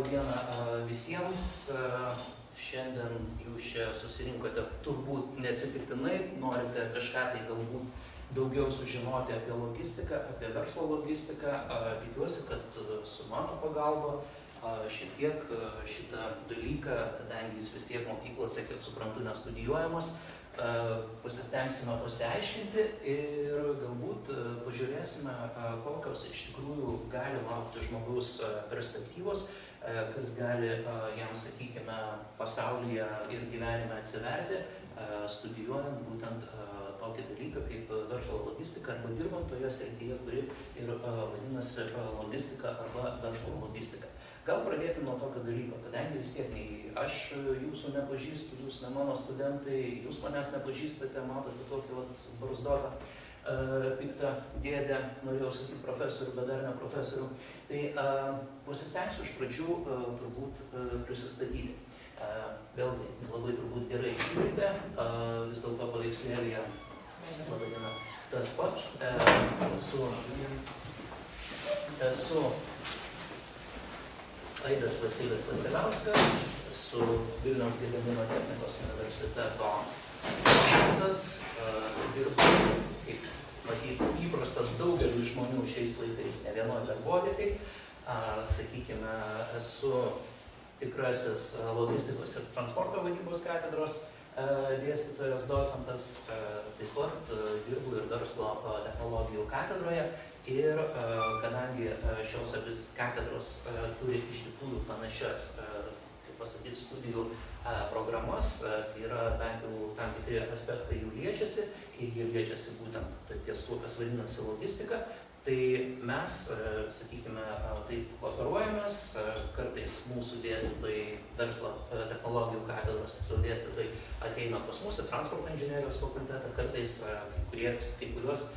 diena visiems. Šiandien jūs čia susirinkote turbūt neatsitiktinai, norite kažką tai galbūt daugiau sužinoti apie logistiką, apie verslo logistiką. Tikiuosi, kad su mano pagalba šiek tiek šitą dalyką, kadangi jis vis tiek mokyklose, kiek suprantu, nestudijuojamas, pasistengsime pasiaiškinti ir galbūt pažiūrėsime, kokios iš tikrųjų gali laukti žmogaus perspektyvos, kas gali jam, sakykime, pasaulyje ir gyvenime atsiverti, studijuojant būtent tokį dalyką kaip verslo logistika arba dirbant toje srityje, kuri ir vadinasi logistika arba verslo logistika. Gal pradėkime nuo tokio dalyko, kadangi vis tiek nei aš jūsų nepažįstu, jūs ne mano studentai, jūs manęs nepažįstate, matote tokį barzdotą, piktą dėdę, norėjau sakyti profesorių, bet dar ne profesorių. Tai pasistengsiu iš pradžių turbūt prisistatyti. Vėlgi, labai turbūt gerai žiūrite, vis dėlto paveikslėlėje tas pats. Esu Aidas Vasilis Vasiliauskas, su Vilniaus Gedimino technikos universiteto studentas, dirbu, kaip matyti, įprasta daugeliu žmonių šiais laikais ne vienoje darbovietėje. Sakykime, esu tikrasis logistikos ir transporto vadybos katedros dėstytojas, docentas, taip pat dirbu ir verslo technologijų katedroje. Ir kadangi šios abis katedros turi iš tikrųjų panašias, kaip pasakyti, studijų programas, tai yra bent jau tam tikri aspektai jų liečiasi ir jie liečiasi būtent ties tuo, kas vadinasi logistika, tai mes, sakykime, taip kooperuojamės, kartais mūsų dėstytojai, verslo technologijų katedros dėstytojai ateina pas mus į transporto inžinerijos fakultetą, kartais kai kuriuos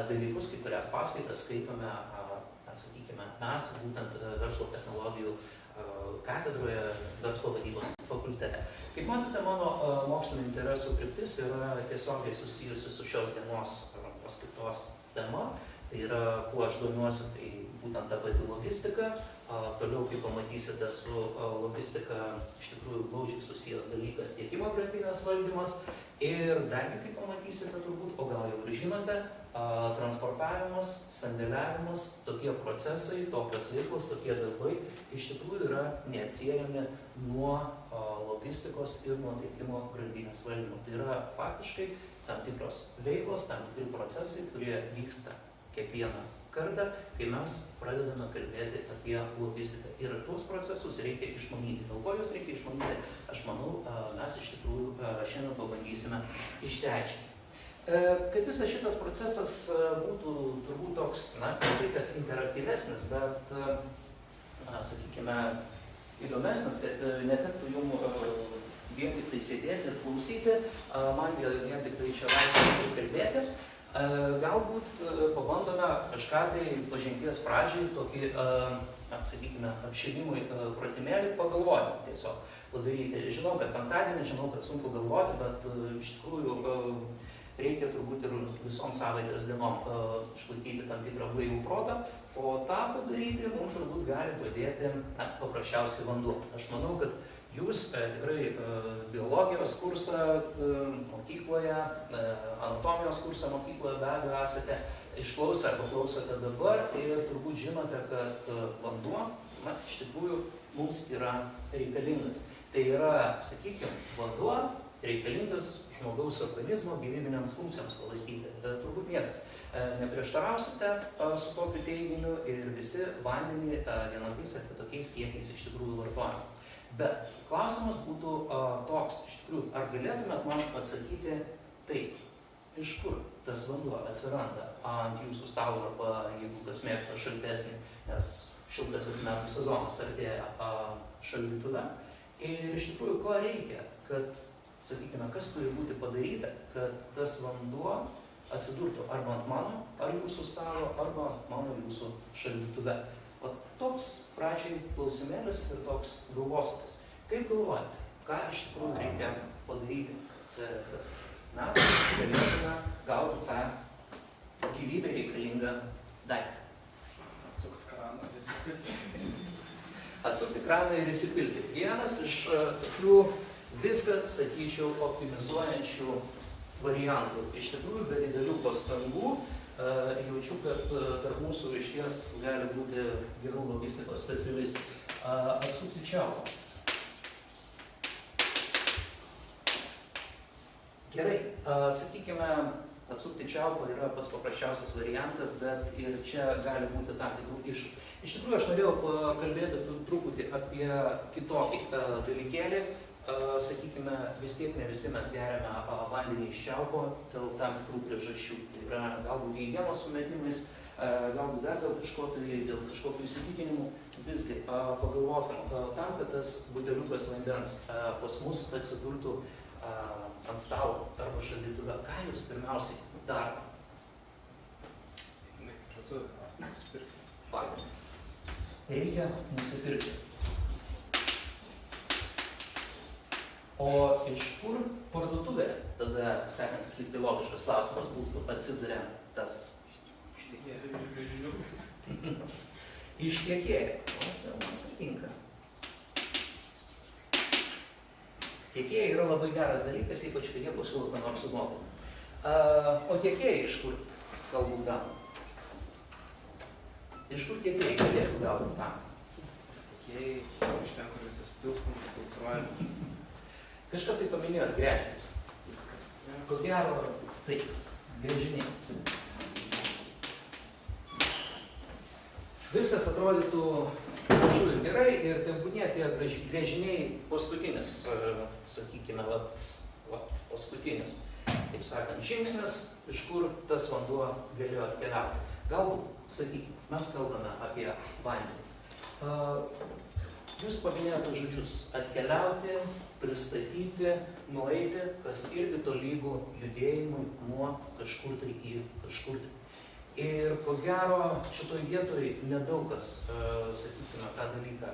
dalykus, kai kurias paskaitas skaitome, sakykime, mes būtent verslo technologijų katedroje, verslo vadybos fakultete. Kaip matote, mano mokslinio interesų kryptis yra tiesiogiai susijusi su šios dienos paskaitos tema. Tai yra, kuo aš domiuosi, tai būtent ta pati logistika. Toliau, kaip pamatysite, su logistika iš tikrųjų glaudžiai susijęs dalykas tiekimo grandinės valdymas. Ir dargi, kaip pamatysite turbūt, o gal jau ir žinote, transportavimas, sandėliavimas, tokie procesai, tokios veiklos, tokie darbai iš tikrųjų yra neatsiejami nuo logistikos ir nuo tiekimo grandinės valdymo. Tai yra faktiškai tam tikros veiklos, tam tikri procesai, kurie vyksta kiekvieną kartą, kai mes pradedame kalbėti apie logistiką. Ir tuos procesus reikia išmanyti. Dėl ko juos reikia išmanyti, aš manau, mes iš tikrųjų šiandien pabandysime išsiaiškinti. Kad visas šitas procesas būtų turbūt toks, na, tai kad interaktyvesnis, bet, sakykime, įdomesnis, kad netektų jums vien tik tai sėdėti ir klausyti, man vien tik tai čia vaikščioti ir kalbėti. Galbūt pabandome kažką tai pažinties pradžiai, tokį, sakykime, apšilimui pratimėlį pagalvoti tiesiog padaryti. Žinau, kad penktadienį, žinau, kad sunku galvoti, bet iš tikrųjų reikia turbūt ir visom savaitės dienom išlaikyti tam tikrą blaivų protą, o tą padaryti mums turbūt gali padėti paprasčiausiai vanduo. Aš manau, kad jūs tikrai biologijos kursą mokykloje, anatomijos kursą mokykloje be abejo esate išklausę arba klausote dabar ir turbūt žinote, kad vanduo, na, iš tikrųjų mums yra reikalingas. Tai yra, sakykime, vanduo reikalingas žmogaus organizmo gyvybinėms funkcijoms palaikyti. Turbūt niekas neprieštarausite su tokiu teiginiu ir visi vandenį vienokiais ar kitokiais kiekiais iš tikrųjų vartojame. Bet klausimas būtų toks, iš tikrųjų, ar galėtumėt man atsakyti taip, iš kur tas vanduo atsiranda ant jūsų stalo arba jeigu kas mėgsta šaltesnį, nes šiltasis metų sezonas artėja šaldytuve. Ir iš tikrųjų, ko reikia, kad, sakykime, kas turi būti padaryta, kad tas vanduo atsidurtų arba ant mano, ar jūsų stalo, arba mano jūsų šaldytuve. O toks pradžiai klausimėlis ir toks galvosūkis. Kaip galvojate, ką iš tikrųjų reikia padaryti, kad mes galėtume gauti tą gyvybę reikalingą daiktą? Suks kraną visi. atsukti kraną ir įsipilti. Vienas iš tokių viską, sakyčiau, optimizuojančių variantų. Iš tikrųjų, be didelių pastangų, jaučiu, kad tarp mūsų išties gali būti gerų logistikos specialistų. Atsukti čiaupą. Gerai, sakykime, atsukti čiaupą yra pats paprasčiausias variantas, bet ir čia gali būti tam tikrų iššūkių. Iš tikrųjų, aš norėjau kalbėti truputį apie kitokį dalykėlį. Sakykime, vis tiek ne visi mes geriame vandenį iš čiaupo dėl tam tikrų priežasčių. Tai yra galbūt higienos sumetimais, galbūt dar dėl kažkokių įsitikinimų. Visgi pagalvokim, tam, kad tas buteliukas vandens pas mus atsidurtų ant stalo arba šaldytuve, ką jūs pirmiausiai darote? Reikia nusipirkti. O iš kur parduotuvė, tada sekantis lyg tai logiškas klausimas būtų, atsiduria tas iš tiekėjo. O, man patinka. Tiekėjai yra labai geras dalykas, ypač kai jie pasiūlo ką nors sumokyti. O tiekėjai iš kur galbūt gauna? Iš kur tiekėjai galėtų gauti tą? Tiekėjai iš ten, kur visas pilstamas, filtruojamas. Kažkas tai paminėjo gręžinius. Ko gero, taip, gręžiniai. Viskas atrodytų gražu ir gerai, ir tebūnie tie gręžiniai paskutinis, sakykime, paskutinis, kaip sakant, žingsnis, iš kur tas vanduo galėjo atkeliauti. Galbūt, sakykime, mes kalbame apie vandenį. Jūs paminėjote žodžius atkeliauti, pristatyti, nueiti, kas irgi tolygų judėjimui nuo kažkur tai į kažkur tai. Ir ko gero šitoj vietoj nedaug kas, sakykime,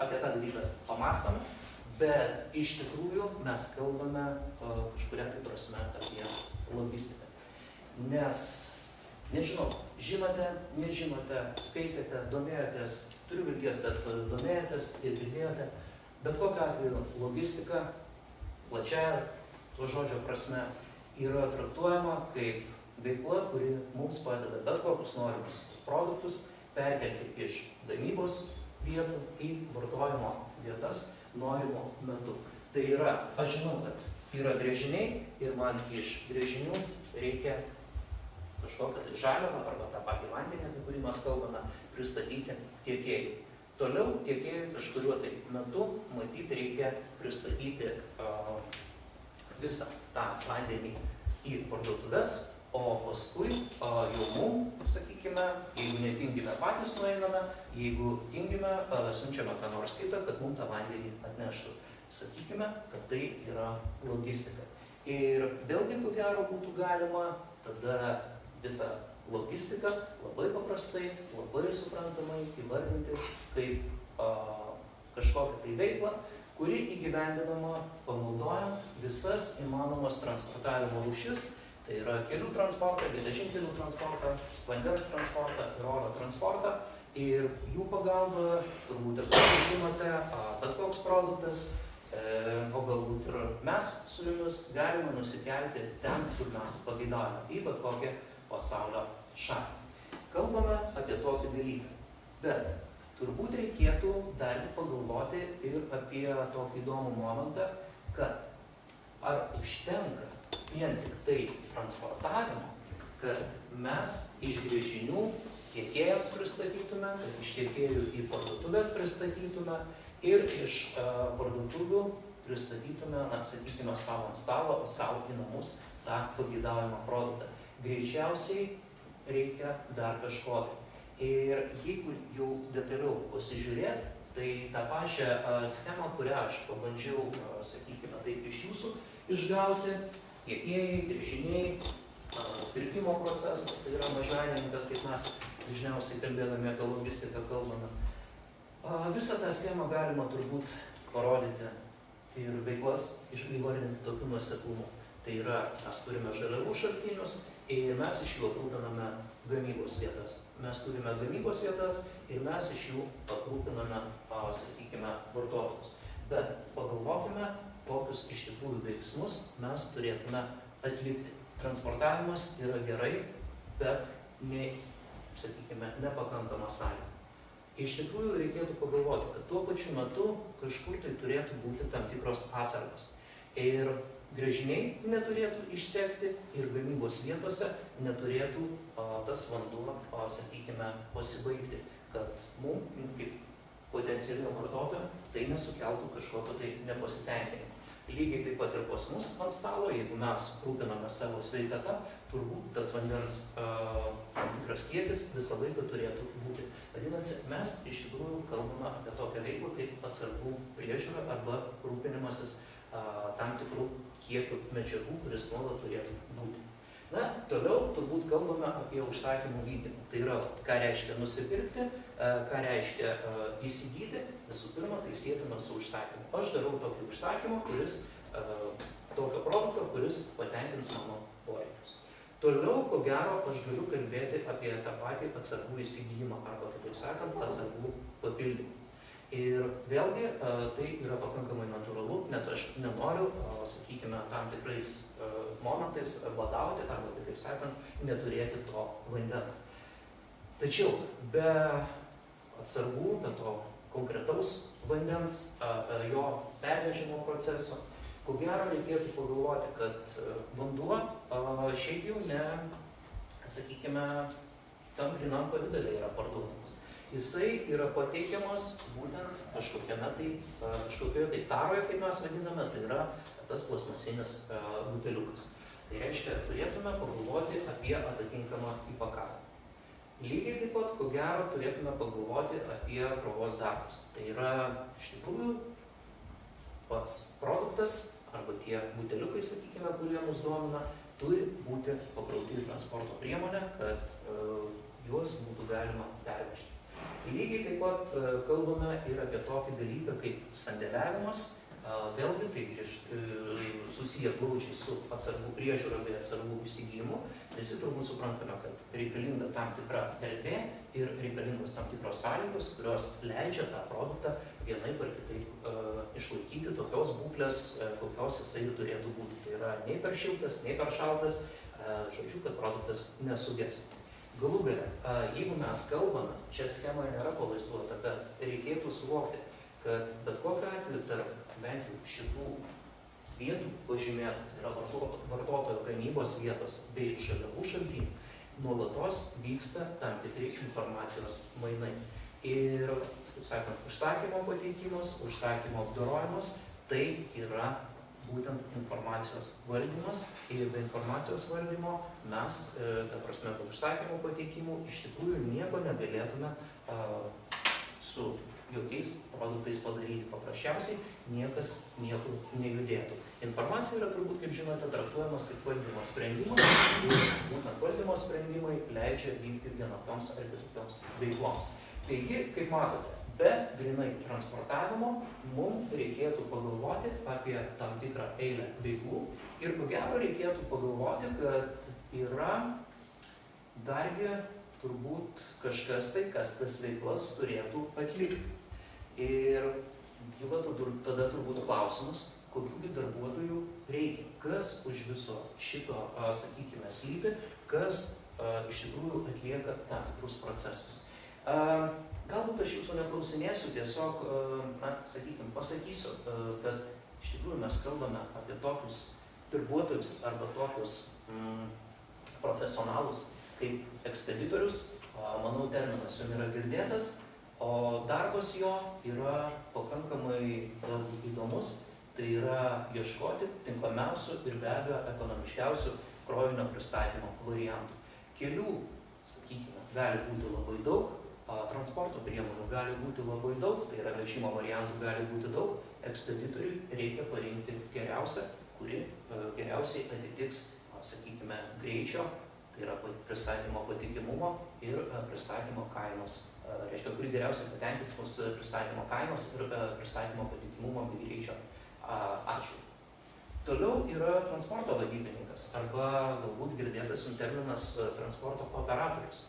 apie tą dalyką pamastome, bet iš tikrųjų mes kalbame kažkuria tai prasme apie logistiką. Nes, nežinau, žinote, nežinote, skaitėte, domėjotės, turiu vilties, kad domėjotės ir girdėjote, bet kokiu atveju logistika, plačiaja to žodžio prasme, yra traktuojama kaip veikla, kuri mums padeda bet kokius norimus produktus perkelti iš gamybos vietų į vartojimo vietas norimo metu. Tai yra, aš žinau, kad yra gręžiniai ir man iš gręžinių reikia kažkokią tai žaliavą arba tą patį vandenį, apie kurį mes kalbame, pristatyti tiekėjai. Toliau tiekėjai kažkuriuo tai metu matyti reikia pristatyti visą tą vandenį į parduotuves, o paskui jau mum, sakykime, jeigu netingime patys nueiname, jeigu tingime, siunčiame ką nors kitą, kad mum tą vandenį atneštų. Sakykime, kad tai yra logistika. Ir vėlgi, ko gero, būtų galima tada visą logistiką labai paprastai, labai suprantamai įvardinti kaip kažkokią tai veiklą, kuri įgyvendinama panaudojant visas įmanomas transportavimo rūšis. Tai yra kelių transportą, geležinkelių transportą, vandens transportą ir oro transportą. Ir jų pagalba, turbūt ir žinote, bet koks produktas, o galbūt ir mes su jumis galime nusikelti ten, kur mes pageidavome, į bet kokią pasaulio šalį. Kalbame apie tokį dalyką, bet turbūt reikėtų dar pagalvoti ir apie tokį įdomų momentą, kad ar užtenka vien tik tai transportavimo, kad mes iš gręžinių tiekėjams pristatytume, kad iš tiekėjų į parduotuvės pristatytume ir iš parduotuvių pristatytume, na, sakykime, savo ant stalo, savo į namus tą pageidaujamą produktą. Greičiausiai reikia dar kažko. Ir jeigu jau detaliau pasižiūrėt, tai tą pačią schemą, kurią aš pabandžiau, sakykime, taip iš jūsų išgauti, tiekėjai, gręžiniai, pirkimo procesas, tai yra mažmenininkas, kaip mes dažniausiai kalbėdami apie logistiką kalbame. Visą tą schemą galima turbūt parodyti ir veiklas įvardinti tokiu nuoseklumu. Tai yra, mes turime žaliavų šaltinius ir mes iš jų aprūpiname gamybos vietas. Mes turime gamybos vietas ir mes iš jų aprūpiname, sakykime, vartotojus. Bet pagalvokime, kokius iš tikrųjų veiksmus mes turėtume atlikti. Transportavimas yra gerai, bet sakykime, nepakankama sąlyga. Iš tikrųjų reikėtų pagalvoti, kad tuo pačiu metu kažkur tai turėtų būti tam tikros atsargos. Ir gręžiniai neturėtų išsekti ir gamybos vietose neturėtų tas vanduo, sakykime, pasibaigti, kad mums, kaip potencialiam vartotojui, tai nesukeltų kažkokio tai nepasitenkinimo. Lygiai taip pat ir pas mus ant stalo, jeigu mes rūpiname savo sveikatą, turbūt tas vandens tam tikras kiekis visą laiką turėtų būti. Vadinasi, mes iš tikrųjų kalbame apie tokią veiklą kaip atsargų priežiūra arba rūpinimasis tam tikrų kiekių medžiagų, kuris nuolat turėtų būti. Na, toliau turbūt kalbame apie užsakymų vykdymą. Tai yra, ką reiškia nusipirkti, ką reiškia įsigyti, visų pirma, tai sietina su užsakymu. Aš darau tokį užsakymą, tokio produkto, kuris patenkins mano poreikius. Toliau, ko gero, aš galiu kalbėti apie tą patį atsargų įsigijimą arba, kitaip sakant, atsargų papildymą. Ir vėlgi tai yra pakankamai natūralu, nes aš nenoriu, sakykime, tam tikrais momentais badauti arba, kitaip sakant, neturėti to vandens. Tačiau be atsargų, be to konkretaus vandens, jo pervežimo proceso, ko gero reikėtų pagalvoti, kad vanduo šiaip jau ne, sakykime, tam grynam pavidale yra parduodamas. Jisai yra pateikiamas būtent kažkokioje tai taroje, kaip mes vadiname, tai yra tas plastmasinis buteliukas. Tai reiškia, turėtume pagalvoti apie atitinkamą įpakavimą. Lygiai taip pat, ko gero, turėtume pagalvoti apie krovos darbus. Tai yra, iš tikrųjų, pats produktas arba tie buteliukai, sakykime, kurie mus domina, turi būti pakrauti į transporto priemonę, kad juos būtų galima pervežti. Lygiai taip pat kalbame ir apie tokį dalyką kaip sandėliavimas. Vėlgi tai susiję glaudžiai su atsargų priežiūra bei atsargų įsigijimu. Visi turbūt suprantame, kad reikalinga tam tikra erdvė ir reikalingos tam tikros sąlygos, kurios leidžia tą produktą vienaip ar kitaip išlaikyti tokios būklės, kokios jisai turėtų būti. Tai yra nei per šiltas, nei per šaltas, žodžiu, kad produktas nesugestų. Galų gale, jeigu mes kalbame, čia schemoje nėra pavaizduota, bet reikėtų suvokti, kad bet kokiu atveju tarp bent jau šitų vietų pažymėtų, tai yra vartotojo gamybos vietos bei žaliavų šaltinių, nuolatos vyksta tam tikri informacijos mainai. Ir, kaip sakant, užsakymo pateikimas, užsakymo apdorojimas, tai yra būtent informacijos valdymas ir be informacijos valdymo mes, ta prasme, be užsakymo pateikimų, iš tikrųjų nieko negalėtume su jokiais produktais padaryti. Paprasčiausiai niekas niekur nejudėtų. Informacija yra turbūt, kaip žinote, traktuojamas kaip valdymo sprendimas ir būtent valdymo sprendimai leidžia vykti vienokioms ar kitokioms veikloms. Taigi, kaip matote, be grynai transportavimo mums reikėtų pagalvoti apie tam tikrą eilę veiklų ir ko gero reikėtų pagalvoti, kad yra dargi turbūt kažkas tai, kas tas veiklas turėtų atlikti. Ir kyla tada turbūt klausimas, kokių darbuotojų reikia, kas už viso šito, sakykime, slypi, kas iš tikrųjų atlieka tam tikrus procesus. Galbūt aš jūsų neklausinėsiu, tiesiog, sakykime, pasakysiu, kad iš tikrųjų mes kalbame apie tokius darbuotojus arba tokius profesionalus kaip ekspeditorius. Manau, terminas jums yra girdėtas, o darbas jo yra pakankamai įdomus. Tai yra ieškoti tinkamiausių ir be abejo ekonomiškiausių krovinio pristatymo variantų. Kelių, sakykime, gali būti labai daug, transporto priemonių gali būti labai daug, tai yra vežimo variantų gali būti daug, ekspeditoriui reikia parinkti geriausią, kuri geriausiai atitiks, sakykime, greičio, tai yra pristatymo patikimumo ir pristatymo kainos. Reiškia, kuri geriausiai patenkins mūsų pristatymo kainos ir pristatymo patikimumo bei greičio. Ačiū. Toliau yra transporto vadybininkas arba galbūt girdėtas jums terminas transporto operatorius.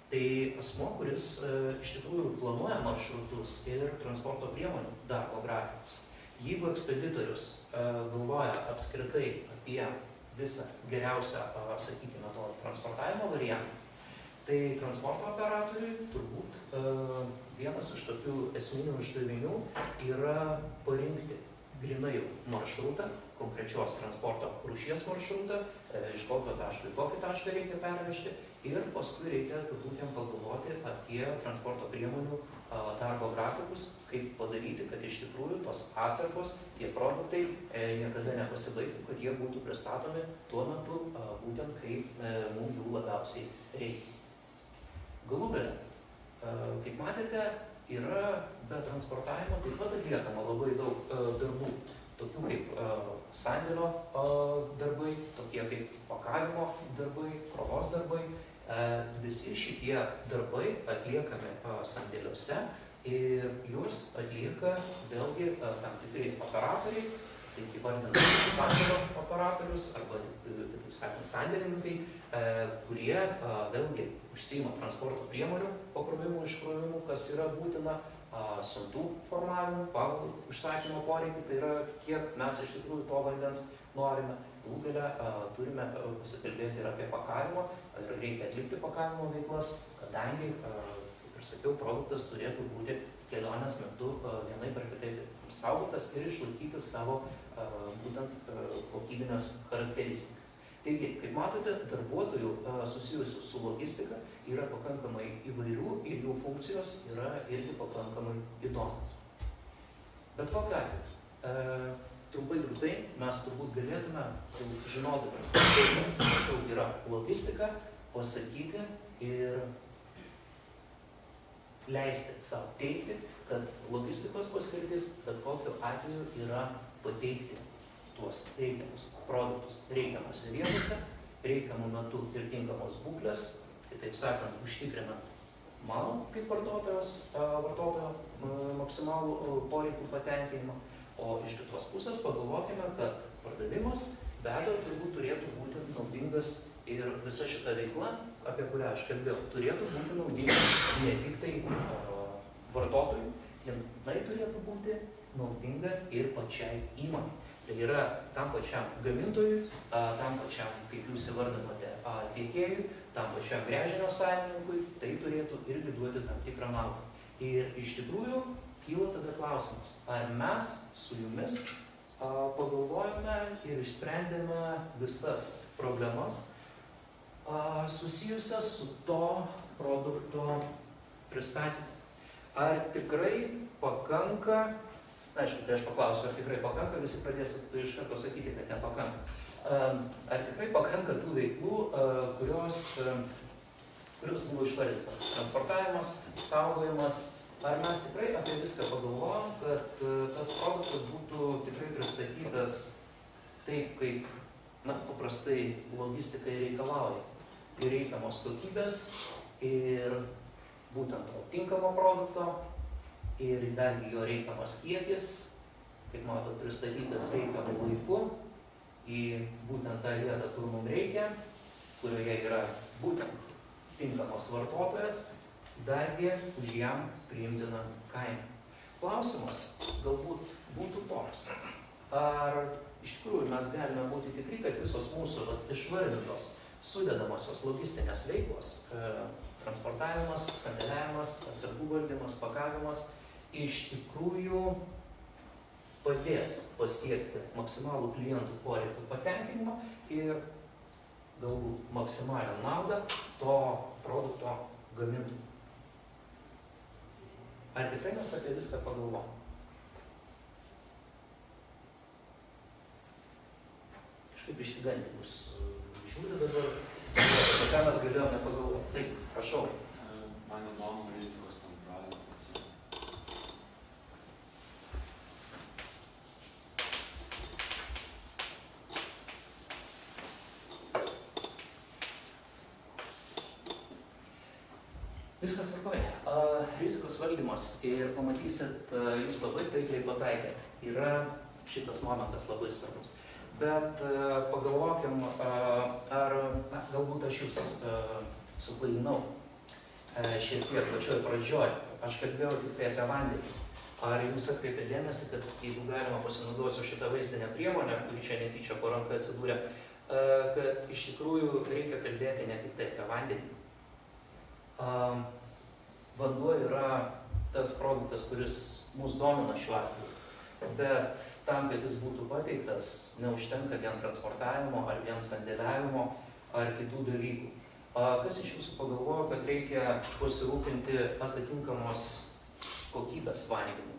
Tai asmo, kuris iš tikrųjų planuoja maršrutus ir transporto priemonių darbo grafikus. Jeigu ekspeditorius galvoja apskritai apie visą geriausią, sakykime, to transportavimo variantą, tai transporto operatoriui turbūt vienas iš tokių esminių uždavinių yra parinkti grynai jau maršrutą, konkrečios transporto rūšies maršrutą, iš kokio taško į kokį tašką reikia pervežti ir paskui reikia turbūt jam pagalvoti apie transporto priemonių darbo grafikus, kaip padaryti, kad iš tikrųjų tos atsargos, tie produktai niekada nepasibaigtų, kad jie būtų pristatomi tuo metu, būtent kai mums jų labiausiai reikia. Galų gale, kaip matėte, yra be transportavimo taip pat atliekama labai daug darbų, tokių kaip sandėlio darbai, tokie kaip pakavimo darbai, krovos darbai. Visi šitie darbai atliekami sandėliuose ir juos atlieka vėlgi tam tikri operatoriai, taip įvardinami sandėlio operatorius arba, taip sakant, sandėlininkai, kurie vėlgi užsiima transporto priemonių pakrovimu, iškrovimu, kas yra būtina, siuntų formavimu, pagal užsakymo poreikį, tai yra kiek mes iš tikrųjų to vandens norime. Galų gale turime pasikalbėti ir apie pakavimo, ar reikia atlikti pakavimo veiklas, kadangi, kaip ir sakiau, produktas turėtų būti kelionės metu vienaip ar kitaip saugotas ir išlaikyti savo būtent kokybinės charakteristikas. Taigi, kaip matote, darbuotojų susijusių su logistika yra pakankamai įvairių ir jų funkcijos yra irgi pakankamai įdomios. Bet kokiu atveju, trumpai mes turbūt galėtume, žinodami, kas mažiau yra logistika, pasakyti ir leisti savo teikti, kad logistikos paskirtis bet kokiu atveju yra pateikti tuos reikiamus produktus reikiamose vietose, reikiamų metu ir tinkamos būklės, kitaip sakant, užtikrinant mano kaip vartotojo maksimalų poreikių patenkinimą, o iš kitos pusės pagalvokime, kad pardavimas be abejo turbūt turėtų būti naudingas ir visa šita veikla, apie kurią aš kalbėjau, turėtų būti naudinga ne tik tai vartotojui, jinai turėtų būti naudinga ir pačiai įmonei. Tai yra tam pačiam gamintojui, tam pačiam, kaip jūs įvardinote, tiekėjui, tam pačiam gręžinio savininkui, tai turėtų irgi duoti tam tikrą naudą. Ir iš tikrųjų kyla tada klausimas, ar mes su jumis pagalvojame ir išsprendėme visas problemas susijusias su to produkto pristatymu. Ar tikrai pakanka, aišku, kai aš paklausiu, ar tikrai pakanka, visi pradėsit iš karto sakyti, kad nepakanka. Ar tikrai pakanka tų veiklų, kurios buvo išvardytos? Transportavimas, saugojimas, ar mes tikrai apie viską pagalvojom, kad tas produktas būtų tikrai pristatytas taip, kaip paprastai logistikai reikalauja. Ir reikiamos kokybės, ir būtent to tinkamo produkto, ir dargi jo reikiamas kiekis, kaip matot, pristatytas reikiamų laiku į būtent tą vietą, kur mums reikia, kurioje yra būtent tinkamas vartotojas, dargi už jam priimtiną kainą. Klausimas galbūt būtų toks, ar iš tikrųjų mes galime būti tikri, kad visos mūsų išvardintos sudedamosios logistinės veiklos, transportavimas, sandėliavimas, atsargų valdymas, pakavimas, iš tikrųjų padės pasiekti maksimalų klientų poreikių patenkinimą ir galbūt maksimalią naudą to produkto gamintojui. Ar tikrai mes apie viską pagalvojame? Kažkaip išsigandę bus žiūri dabar, apie ką mes galėjome pagalvoti. Taip, prašau. Man įdomu rizikos kontrolė. Viskas tvarkoja. Rizikos valdymas ir pamatysit, jūs labai taikliai pataikėt. Yra šitas momentas labai svarbus. Bet pagalvokim, ar galbūt aš jūs suklaidinau šiek tiek pačioj pradžioj. Aš kalbėjau tik tai apie vandenį. Ar jūs atkreipėte dėmesį, kad jeigu galima pasinaudosiu šitą vaizdinę priemonę, kuri čia netyčia po ranka atsidūrė, kad iš tikrųjų reikia kalbėti ne tik tai apie vandenį. Vanduo yra tas produktas, kuris mus domina šiuo atveju. Bet tam, kad jis būtų pateiktas, neužtenka vien transportavimo, ar vien sandėliavimo, ar kitų dalykų. Kas iš jūsų pagalvojo, kad reikia pasirūpinti atitinkamos kokybės vandeniu?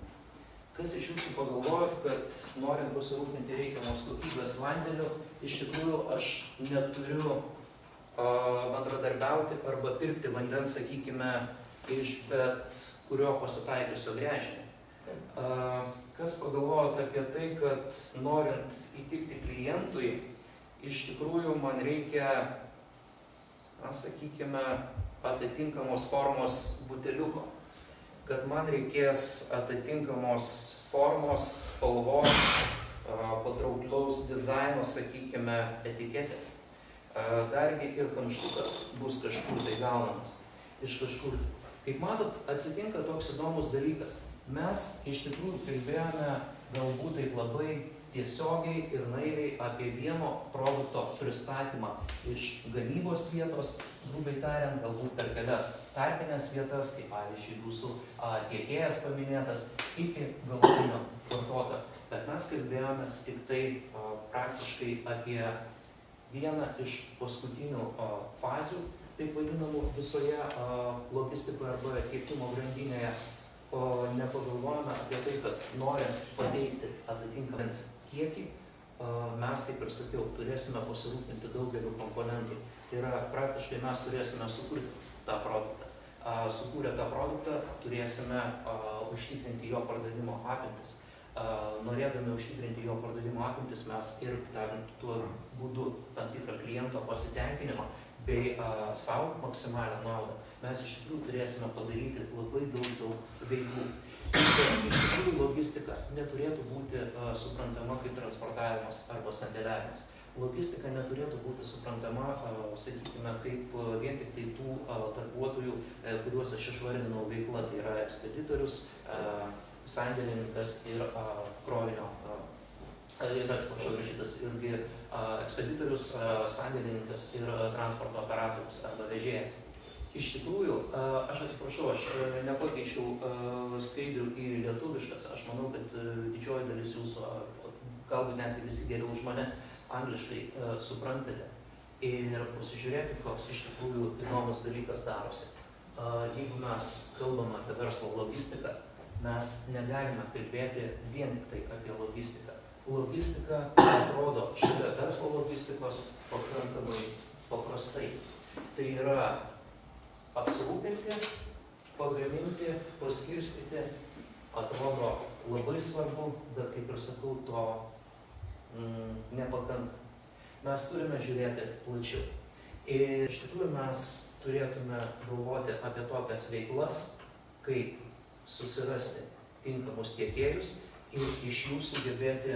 Kas iš jūsų pagalvojo, kad norint pasirūpinti reikiamos kokybės vandeniu, iš tikrųjų aš neturiu bendradarbiauti arba pirkti vandens, sakykime, iš bet kurio pasitaikiusio gręžinio. Kas pagalvojo apie tai, kad norint įtikti klientui, iš tikrųjų man reikia, sakykime, atitinkamos formos buteliuko, kad man reikės atitinkamos formos, spalvos, patraukliaus dizaino, sakykime, etiketės. Dargi ir kamštukas bus kažkur tai gaunamas, iš kažkur. Kaip matot, atsitinka toks įdomus dalykas. Mes iš tikrųjų kalbėjome galbūt taip labai tiesiogiai ir naiviai apie vieno produkto pristatymą iš gamybos vietos, grubiai tariant, galbūt per kelias tarpines vietas, kaip pavyzdžiui jūsų tiekėjas paminėtas, iki galutinio vartotojo. Bet mes kalbėjome tik tai praktiškai apie vieną iš paskutinių fazių, taip vadinamų visoje logistikoje arba tiekimo grandinėje. O nepagalvojame apie tai, kad norint pateikti atitinkamą kiekį, mes, kaip ir sakiau, turėsime pasirūpinti daugeliu komponentų. Tai yra, praktiškai mes turėsime sukurti tą produktą. Sukūrę tą produktą turėsime užtikrinti jo pardavimo apimtis. Norėdami užtikrinti jo pardavimo apimtis, mes ir tuo būdu tam tikrą kliento pasitenkinimą bei savo maksimalią naudą, mes iš tikrųjų turėsime padaryti labai daug veiklų. Iš tikrųjų logistika neturėtų būti suprantama kaip transportavimas arba sandėliavimas. Logistika neturėtų būti suprantama, sakykime, kaip vien tik tai tų darbuotojų, kuriuos aš išvardinau veikla, tai yra ekspeditorius, sandėlininkas ir krovinio. Yra, atsiprašau, rašytas irgi ekspeditorius, sandėlininkas ir transporto operatorius arba vežėjas. Iš tikrųjų, aš atsiprašau, aš nepakeičiau skaidrių į lietuviškas. Aš manau, kad didžioji dalis jūsų, galbūt netgi visi geriau už mane, angliškai suprantate. Ir pasižiūrėkit, koks iš tikrųjų įdomus dalykas darosi. Jeigu mes kalbame apie verslo logistiką, mes negalime kalbėti vien tik tai apie logistiką. Logistika atrodo šalia verslo logistikos pakankamai paprastai. Tai yra apsirūpinti, pagaminti, paskirstyti, atrodo labai svarbu, bet kaip ir sakau, to nepakanka. Mes turime žiūrėti plačiau. Ir iš tikrųjų mes turėtume galvoti apie tokias veiklas, kaip susirasti tinkamus tiekėjus ir iš jų sugebėti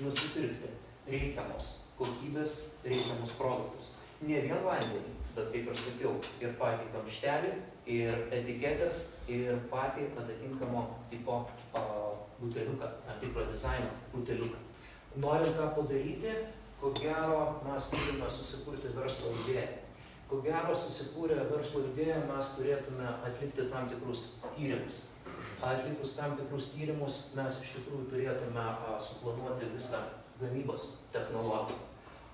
nusipirkti reikiamos kokybės, reikiamus produktus. Ne vien vandenį, bet kaip ir sakiau, ir patį kamštelį, ir etiketės, ir patį atitinkamo tipo buteliuką, tam tikro dizaino buteliuką. Norint tą padaryti, ko gero mes turime susikurti verslo idėją. Ko gero susikūrę verslo idėją mes turėtume atlikti tam tikrus tyrimus. Atlikus tam tikrus tyrimus mes iš tikrųjų turėtume suplanuoti visą gamybos technologiją.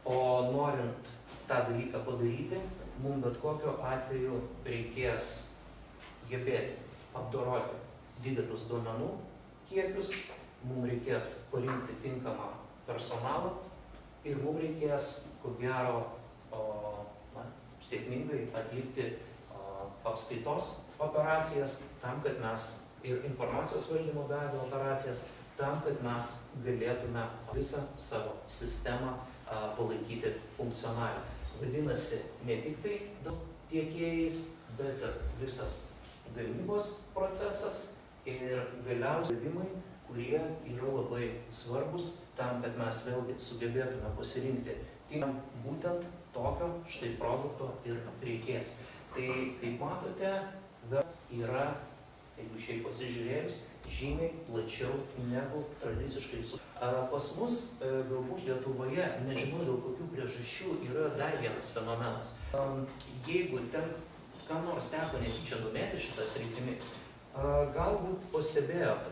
O norint tą dalyką padaryti, mums bet kokiu atveju reikės gebėti apdoroti didelius duomenų kiekius, mums reikės parinkti tinkamą personalą ir mums reikės, ko gero, sėkmingai atlikti apskaitos operacijas tam, kad mes ir informacijos valdymo be abejo operacijas, tam, kad mes galėtume visą savo sistemą palaikyti funkcionalią. Vadinasi, ne tik tai tiekėjais, bet ir visas gamybos procesas ir galiausiai vedimai, kurie yra labai svarbus tam, kad mes vėlgi sugebėtume pasirinkti būtent tokio štai produkto ir reikės. Tai, kaip matote, yra, jeigu šiaip pasižiūrėjus, žymiai plačiau negu tradiciškai. Pas mus, galbūt Lietuvoje, nežinau dėl kokių priežasčių, yra dar vienas fenomenas. Jeigu ten kam nors teko netyčia domėti šitą sritimi, galbūt pastebėjot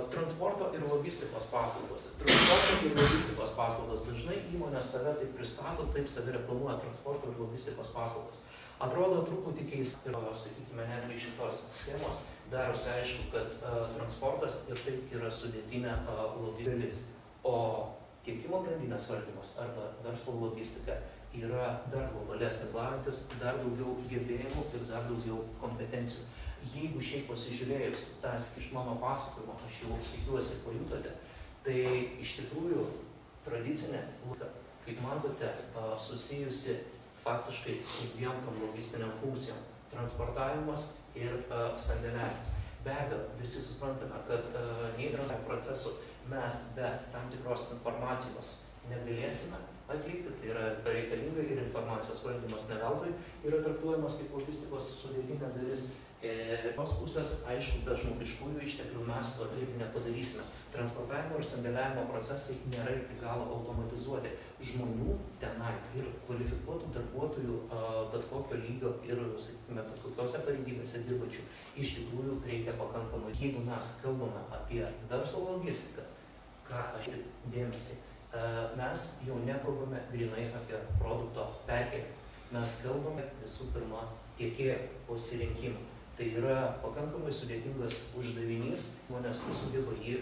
transporto ir logistikos paslaugos. Transporto ir logistikos paslaugos. Dažnai įmonės save taip pristato, taip save reklamuoja transporto ir logistikos paslaugos. Atrodo truputį keista, sakykime, netgi šitos schemos darosi aišku, kad transportas ir taip yra sudėtinė logistikos. O tiekimo grandinės valdymas arba verslo logistika yra dar globalesnis, lavintis dar daugiau gebėjimų ir dar daugiau kompetencijų. Jeigu šiaip pasižiūrėjus tas iš mano pasakojimo, aš jau tikiuosi pajutote, tai iš tikrųjų tradicinė, kaip matote, susijusi faktiškai su dviem tom logistiniam funkcijom – transportavimas ir sandėliavimas. Be abejo, visi suprantame, kad nei transporto procesų mes be tam tikros informacijos negalėsime atlikti, tai yra reikalinga ir informacijos valdymas ne veltui yra traktuojamas kaip logistikos sudėtinė dalis. Tos pusės, aišku, be žmogiškųjų išteklių mes to taip nepadarysime. Transportavimo ir sandėliavimo procesai nėra iki galo automatizuoti. Žmonių tenai ir kvalifikuotų darbuotojų bet kokio lygio ir, sakykime, bet kokiose pareigybėse dirbančių iš tikrųjų reikia pakankamai. Jeigu mes kalbame apie verslo logistiką, ką aš dėmesį, mes jau nekalbame grinai apie produkto perkėlimą. Mes kalbame visų pirma tiekėjo pasirinkimą. Tai yra pakankamai sudėtingas uždavinys, žmonės nesugeba jį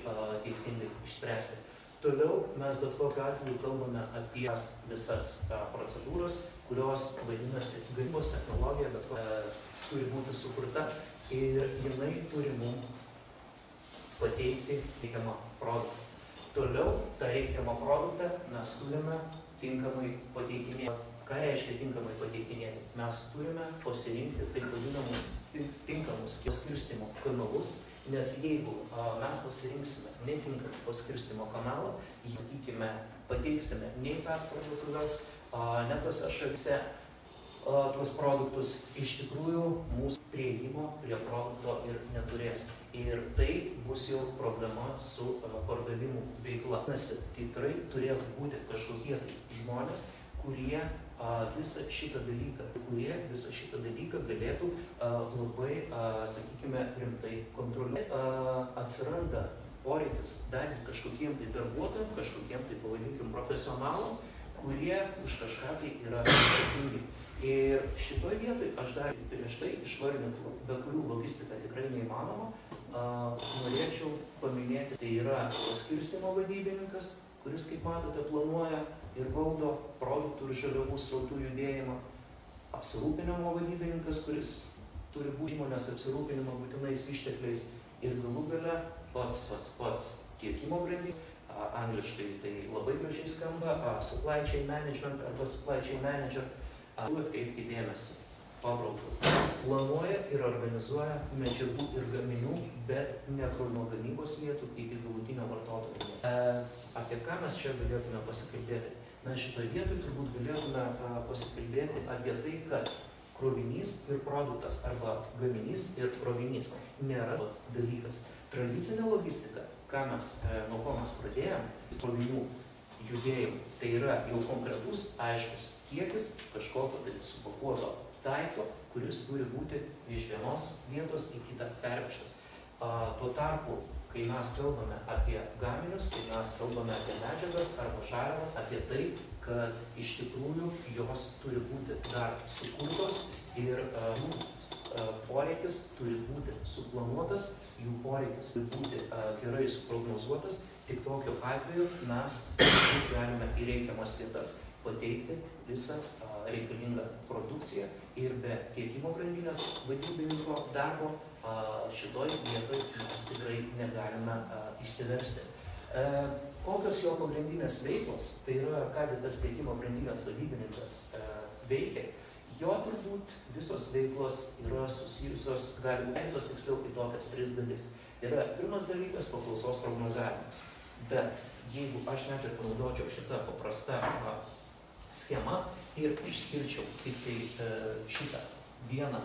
teisingai išspręsti. Toliau mes bet kokiu atveju kalbame apie visas procedūras, kurios vadinasi gamybos technologija, bet turi būti sukurta ir jinai turi mums pateikti reikiamą produktą. Toliau tą reikiamą produktą mes turime tinkamai pateikinėti. Ką reiškia tinkamai pateikinėti? Mes turime pasirinkti taip vadinamus tinkamus paskirstimo kanalus, nes jeigu mes pasirinksime netinkamą paskirstimo kanalą, sakykime, pateiksime ne į tas parduotuves, ne tose šalyse tuos produktus, iš tikrųjų mūsų prieigimo prie produkto ir neturės. Ir tai bus jau problema su pardavimų veikla. Nes tikrai turėtų būti kažkokie žmonės, kurie visą šitą dalyką galėtų labai, sakykime, rimtai kontroliuoti. Atsiranda poreikis dar kažkokiem tai darbuotojam, kažkokiem tai pavadinkim profesionalam, kurie už kažką tai yra atsakingi. Ir šitoj vietoj aš dar prieš tai išvardintų, be kurių logistika tikrai neįmanoma, norėčiau paminėti, tai yra paskirstymo vadybininkas, kuris, kaip matote, planuoja ir valdo produktų ir žaliavų srautų judėjimą, apsirūpinimo vadybininkas, kuris turi būti įmonės apsirūpinimo būtinais ištekliais ir galų gale pats tiekimo grandinės, angliškai tai labai gražiai skamba, supply chain management arba supply chain manager, atkreipkite dėmesį, pabrauktų, planuoja ir organizuoja medžiagų ir gaminių, bet ne nuo gamybos vietų iki galutinio vartotojo. Apie ką mes čia galėtume pasikalbėti? Mes šitoje vietoje turbūt galėtume pasikalbėti apie tai, kad krovinys ir produktas arba gaminys ir krovinys nėra toks dalykas. Tradicinė logistika, nuo ko mes pradėjome, krovinių judėjimų, tai yra jau konkretus, aiškus kiekis kažkokio tai supakuoto daikto, kuris turi būti iš vienos vietos į kitą pervežtas. Tuo tarpu, kai mes kalbame apie gaminius, kai mes kalbame apie medžiagas arba žaliavas, apie tai, kad iš tikrųjų jos turi būti dar sukurtos ir jų poreikis turi būti suplanuotas, jų poreikis turi būti gerai suprognozuotas, tik tokiu atveju mes galime į reikiamas vietas pateikti visą reikalingą produkciją ir be tiekimo grandinės vadybininko darbo šitoj vietoj mes tikrai negalime išsiversti. Kokios jo pagrindinės veiklos, tai yra, ką tas tiekimo grandinės vadybininkas veikia, jo turbūt visos veiklos yra susijusios, gali būti tiksliau į tokias tris dalis. Tai yra pirmas dalykas - paklausos prognozavimas. Bet jeigu aš net ir panaudočiau šitą paprastą schemą ir išskirčiau tik tai šitą vieną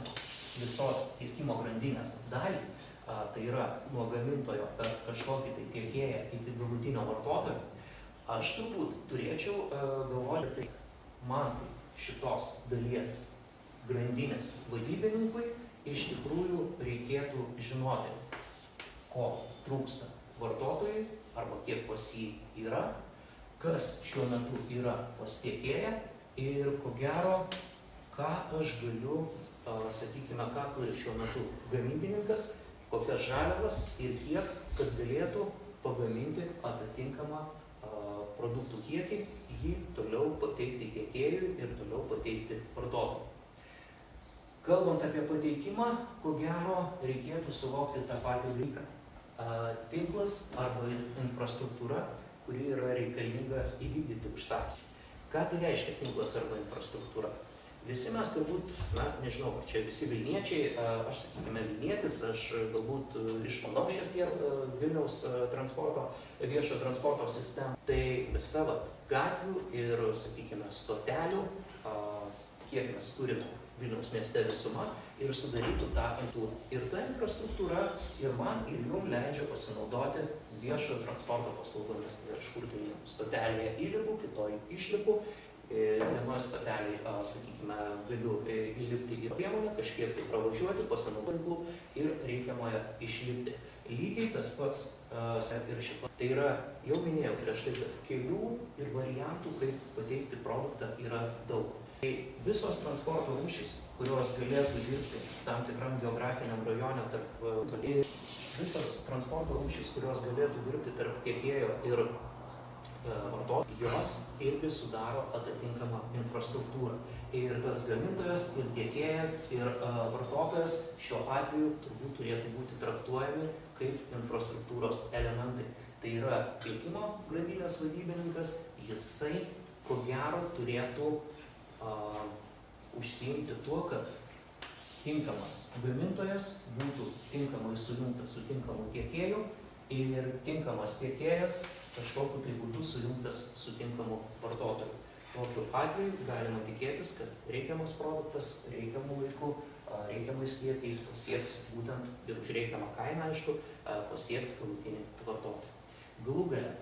visos tiekimo grandinės dalį, tai yra nuo gamintojo per kažkokį tai tiekėją iki galutinio vartotojo, aš turbūt turėčiau galvoti, tai man šitos dalies grandinės vadybininkui iš tikrųjų reikėtų žinoti, ko trūksta vartotojui arba kiek pas jį yra, kas šiuo metu yra pas tiekėją ir ko gero, ką aš galiu, sakykime, ką turi šiuo metu gamybininkas, kokias žaliavas ir kiek, kad galėtų pagaminti atitinkamą produktų kiekį, jį toliau pateikti tiekėjui ir toliau pateikti vartotojui. Kalbant apie pateikimą, ko gero reikėtų suvokti tą patį dalyką. Tinklas arba infrastruktūra, kuri yra reikalinga įvykdyti užsakymą. Ką tai reiškia tinklas arba infrastruktūra? Visi mes turbūt, nežinau, čia visi Vilniečiai, aš sakykime Vilnietis, aš galbūt išmanau šiek tiek Vilniaus viešojo transporto sistemą. Tai visa gatvių ir, sakykime, stotelių, kiek mes turime Vilniaus mieste visuma ir sudarytų tą infrastruktūrą. Ir ta infrastruktūra ir man ir jums leidžia pasinaudoti viešojo transporto paslaugomis. Tai aš kur tai stotelėje įlipu, kitoj išlipu. Vienoje stotelėje, sakykime, galiu įlipti į priemonę, kažkiek tai pravažiuoti, pasinaudoti ir reikiamoje išlipti. Lygiai tas pats ir šito. Tai yra, jau minėjau prieš tai, kad kelių ir variantų, kaip pateikti produktą, yra daug. Tai visos transporto rūšys, kurios galėtų dirbti tam tikram geografiniam rajone visos transporto rūšys, kurios galėtų dirbti tarp tiekėjo ir vartotojų, jos irgi sudaro atitinkamą infrastruktūrą. Ir tas gamintojas, ir tiekėjas, ir vartotojas šiuo atveju turbūt turėtų būti traktuojami kaip infrastruktūros elementai. Tai yra tiekimo grandinės vadybininkas, jisai ko gero turėtų užsiimti tuo, kad tinkamas gamintojas būtų tinkamai sujungtas su tinkamu tiekėju ir tinkamas tiekėjas kažkokiu tai būdu sujungtas su tinkamu vartotoju. Tokiu atveju galima tikėtis, kad reikiamas produktas reikiamų laikų, reikiamais kiekiais pasieks būtent ir už reikiamą kainą, aišku, pasieks galutinį vartotoją. Galų gale,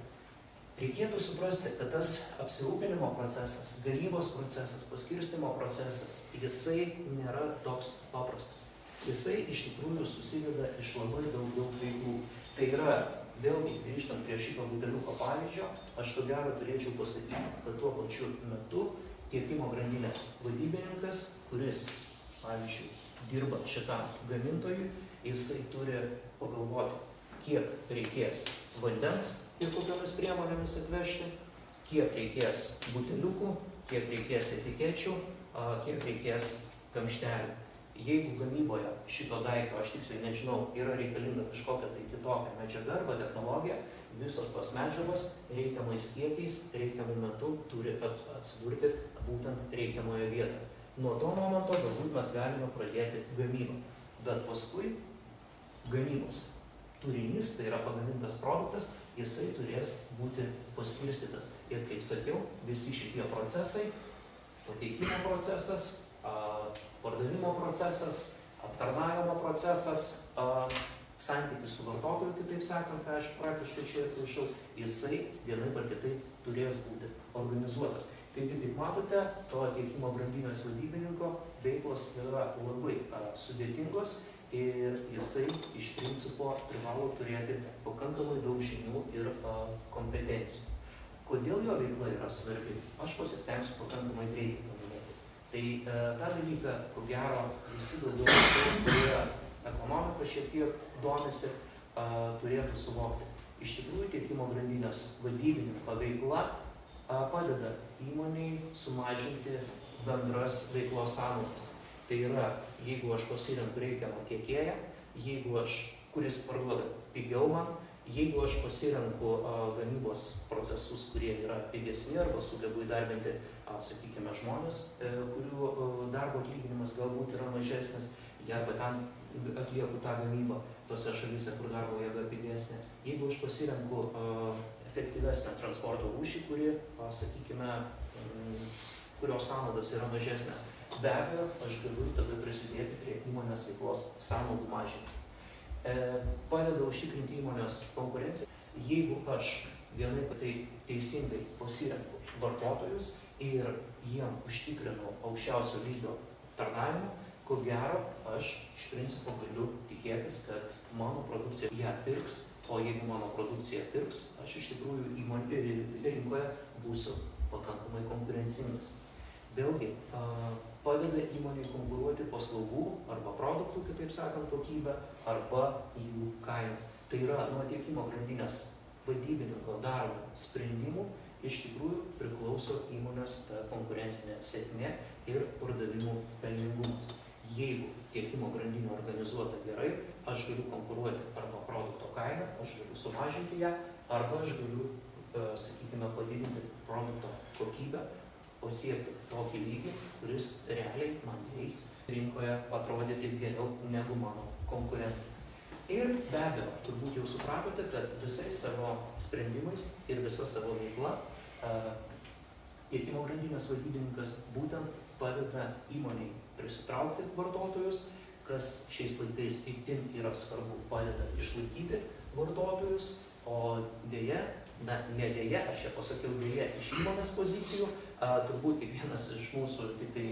reikėtų suprasti, kad tas apsirūpinimo procesas, gamybos procesas, paskirstimo procesas, jisai nėra toks paprastas. Jisai iš tikrųjų susideda iš labai daug veiklų. Tai yra, vėlgi, grįžtant prie šito buteliuko pavyzdžio, aš ko gero turėčiau pasakyti, kad tuo pačiu metu tiekimo grandinės vadybininkas, kuris, pavyzdžiui, dirba šitam gamintojui, jisai turi pagalvoti, kiek reikės vandens ir kokiamis priemonėmis atvežti, kiek reikės buteliukų, kiek reikės etikečių, kiek reikės kamštelių. Jeigu gamyboje šito daikto, aš tiksliai nežinau, yra reikalinga kažkokia tai kitokia medžiaga arba technologija, visos tos medžiagos reikiamais kiekiais, reikiamų metu turi atsidurti būtent reikiamoje vietoje. Nuo to momento galbūt mes galime pradėti gamybą, bet paskui gamybos turinys, tai yra pagamintas produktas, jisai turės būti paskirstytas. Ir kaip sakiau, visi šitie procesai, pateikimo procesas, pardavimo procesas, aptarnavimo procesas, santykis su vartotoju, kitaip sakant, ką aš praktiškai čia aprašiau, jisai vienaip ar kitaip turės būti organizuotas. Taigi, kaip matote, to tiekimo grandinės vadybininko veiklos yra labai sudėtingos ir jisai iš principo privalo turėti pakankamai daug žinių ir kompetencijų. Kodėl jo veikla yra svarbi? Aš pasistengsiu pakankamai greitai paminėti. Tai tą dalyką, ko gero, visi daugiau, kurie ekonomika šiek tiek domisi, turėtų suvokti. Iš tikrųjų, tiekimo grandinės vadybininko veikla padeda įmoniai sumažinti bendras veiklos sąnaudas. Tai yra, jeigu aš pasirenku reikiamą tiekėją, kuris parduoda pigiau man, jeigu aš pasirenku gamybos procesus, kurie yra pigesni arba sugebu įdarbinti, sakykime, žmonės, kurių darbo atlyginimas galbūt yra mažesnis, jie arba ten atlieku tą gamybą. tose šalyse, kur darbo jėga pigesnė. Jeigu aš pasirenku efektyvesnę transporto rūšį, kuri, sakykime, kurios sąnaudos yra mažesnės, be abejo, aš galiu tada prisidėti prie įmonės veiklos sąnaudų mažinimo. Padeda užtikrinti įmonės konkurenciją. Jeigu aš vienaip tai teisingai pasirenku vartotojus ir jiem užtikrinu aukščiausio lygio tarnavimą, ko gero, aš iš principo galiu tikėtis, kad mano produkcija ją pirks, o jeigu mano produkcija pirks, aš iš tikrųjų rinkoje būsiu pakankamai konkurencingas. Vėlgi, padeda įmonei konkuruoti paslaugų arba produktų, kitaip sakant, kokybę, arba jų kainą. Tai yra nuo tiekimo grandinės vadybininko daromų sprendimų iš tikrųjų priklauso įmonės konkurencinė sėkmė ir pardavimų pelningumas. Jeigu tiekimo grandinė organizuota gerai, aš galiu konkuruoti arba produkto kainą, aš galiu sumažinti ją, arba aš galiu, sakykime, padidinti produkto kokybę, pasiekti tokį lygį, kuris realiai man leis rinkoje atrodyti geriau negu mano konkurentai. Ir be abejo, turbūt jau supratote, kad visais savo sprendimais ir visa savo veikla tiekimo grandinės vadybininkas būtent padeda įmonei prisitraukti vartotojus, kas šiais laikais itin yra svarbu, padeda išlaikyti vartotojus, o dėja, ne dėja, aš čia pasakiau dėja iš įmonės pozicijų, turbūt kiekvienas iš mūsų tik tai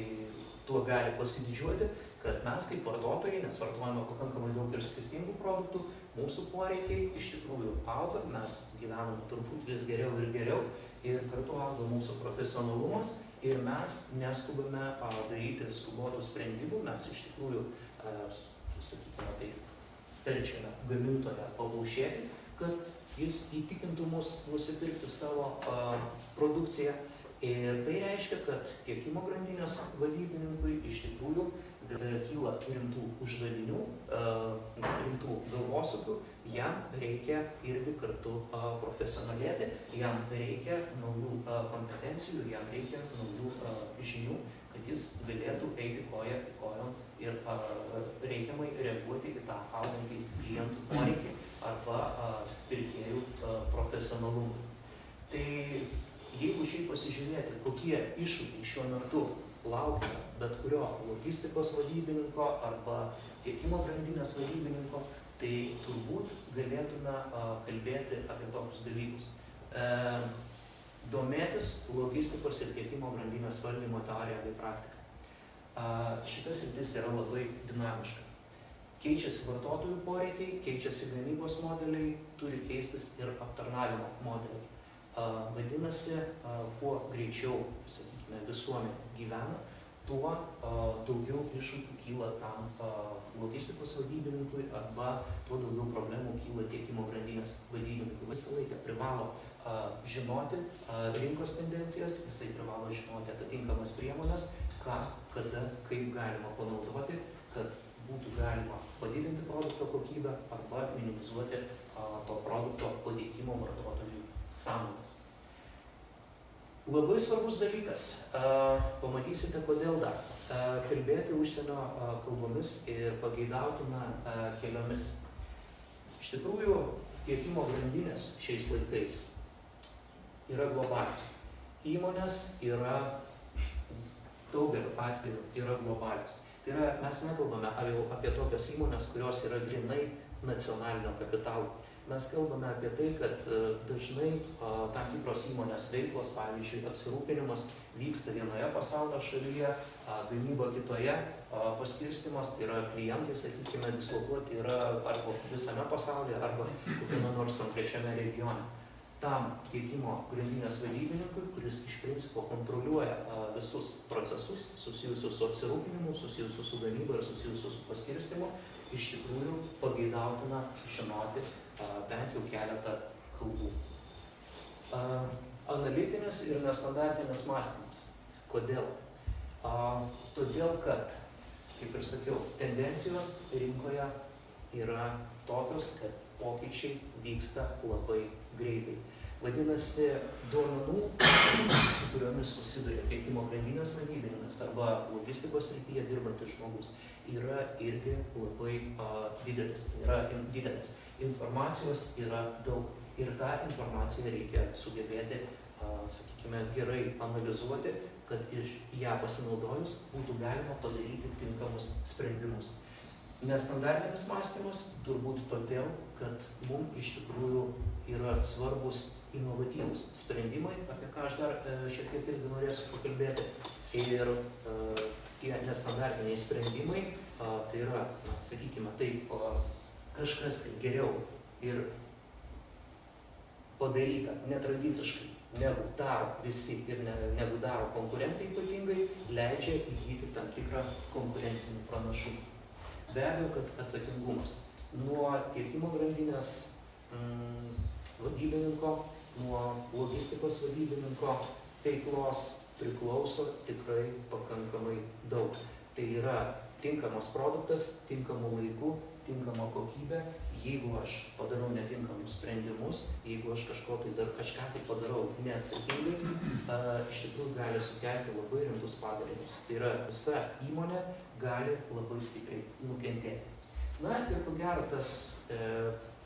tuo gali pasididžiuoti, kad mes kaip vartotojai, nes vartojame pakankamai daug ir skirtingų produktų, mūsų poreikiai iš tikrųjų auga, mes gyvename turbūt vis geriau ir kartu auga mūsų profesionalumas ir mes neskubame daryti skubotų sprendimų, mes iš tikrųjų, sakykime, tai verčiame gamintoją pablaušėti, kad jis įtikintų mus nusipirkti savo produkciją. Ir tai reiškia, kad tiekimo grandinės vadybininkui iš tikrųjų kyla rimtų uždavinių, rimtų galvosūkių, jam reikia irgi kartu profesionalėti, jam reikia naujų kompetencijų, jam reikia naujų žinių, kad jis galėtų eiti koja į koją ir reikiamai reaguoti į tą augantį klientų poreikį arba pirkėjų profesionalumą. Tai jeigu šiaip pasižiūrėti, kokie iššūkiai šiuo metu laukia bet kurio logistikos vadybininko arba tiekimo grandinės vadybininko, tai turbūt galėtume kalbėti apie tokius dalykus. Domėtis logistikos ir tiekimo grandinės valdymo teorija bei praktika. Šitas sritis yra labai dinamiška. Keičiasi vartotojų poreikiai, keičiasi gamybos modeliai, turi keistis ir aptarnavimo modeliai. Vadinasi, kuo greičiau, sakykime, visuomenė gyvena, tuo daugiau iššūkių kyla tam logistikos vadybininkui arba tuo daugiau problemų kyla tiekimo grandinės vadybininkui. Visą laiką privalo žinoti rinkos tendencijas, jisai privalo žinoti atitinkamas priemonės, ką, kada, kaip galima panaudoti, kad būtų galima padidinti produkto kokybę arba minimizuoti to produkto pateikimo vartotojui sąnaudas. Labai svarbus dalykas, pamatysite kodėl dar, kalbėti užsienio kalbomis ir pageidautina keliomis. Iš tikrųjų, tiekimo grandinės šiais laikais yra globalios. Įmonės yra daugeliu atveju yra globalios. Tai yra, mes nekalbame apie tokias įmonės, kurios yra grynai nacionalinio kapitalo. Mes kalbame apie tai, kad dažnai tam tikros įmonės veiklos, pavyzdžiui, apsirūpinimas vyksta vienoje pasaulio šalyje, gamyba kitoje, paskirstymas, tai yra klientai, sakykime, dislokuoti yra arba visame pasaulyje, arba kokiame nors konkrečiame regione. Tam tiekimo grandinės vadybininkui, kuris iš principo kontroliuoja visus procesus susijusius su apsirūpinimu, susijusius su gamyba ir susijusius su paskirstymu, iš tikrųjų pageidautina žinoti bent jau keletą kalbų. Analitinis ir nestandartinis mąstymas. Kodėl? Todėl, kad, kaip ir sakiau, tendencijos rinkoje yra tokios, kad pokyčiai vyksta labai greitai. Vadinasi, duomenų, su kuriomis susiduria tiekimo grandinės vadybininkas arba logistikos srityje dirbantis žmogus, yra irgi labai didelis. Tai yra didelis. Informacijos yra daug ir tą informaciją reikia sugebėti, sakykime, gerai analizuoti, kad iš ją pasinaudojus būtų galima padaryti tinkamus sprendimus. Nestandartinis mąstymas turbūt todėl, kad mums iš tikrųjų yra svarbus inovatyvūs sprendimai, apie ką aš dar šiek tiek irgi norėsiu pakalbėti. Ir tie nestandartiniai sprendimai, tai yra, sakykime, taip, kažkas tai geriau ir padaryta netradiciškai, negu daro visi ir negu daro konkurentai ypatingai, leidžia įgyti tam tikrą konkurencinį pranašumą. Be abejo, kad atsakingumas nuo tiekimo grandinės vadybininko, nuo logistikos vadybininko veiklos priklauso tikrai pakankamai daug. Tai yra tinkamas produktas, tinkamu laiku, tinkama kokybė. Jeigu aš padarau netinkamus sprendimus, jeigu aš kažką tai padarau neatsakingai, iš tikrųjų gali sukelti labai rimtus padarinius. Tai yra, visa įmonė gali labai stipriai nukentėti. Na ir ko gero tas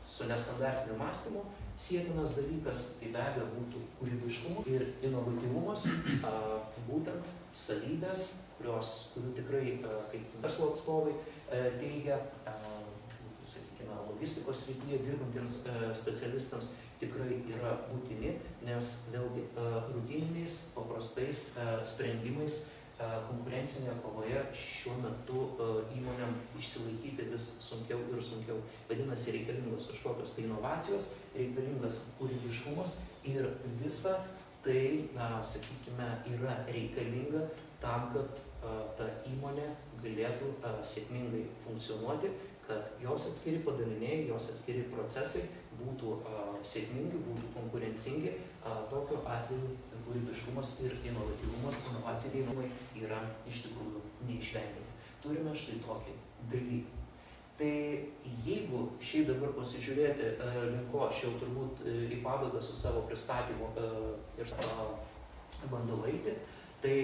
su nestandartiniu mąstymu sietinas dalykas, tai be abejo būtų kūrybiškumas ir inovatyvumas, būtent savybės, kurių tikrai kaip verslo atstovai teigia, sakykime, logistikos srityje dirbantiems specialistams tikrai yra būtini, nes vėlgi rutininiais, paprastais sprendimais konkurencinėje kovoje šiuo metu įmonėm išsilaikyti vis sunkiau ir sunkiau. Vadinasi, reikalingos kažkokios tai inovacijos, reikalingas kūrybiškumas ir visa tai, sakykime, yra reikalinga tam, kad ta įmonė galėtų sėkmingai funkcionuoti, kad jos atskiri padaliniai, jos atskiri procesai būtų sėkmingi, būtų konkurencingi. Tokiu atveju kūrybiškumas ir inovatyvumas, inovaciniai namai yra iš tikrųjų neišvengiami. Turime štai tokį dalyką. Tai jeigu šiaip dabar pasižiūrėti, link ko aš jau turbūt į pabaigą su savo pristatymu ir bandau eiti, tai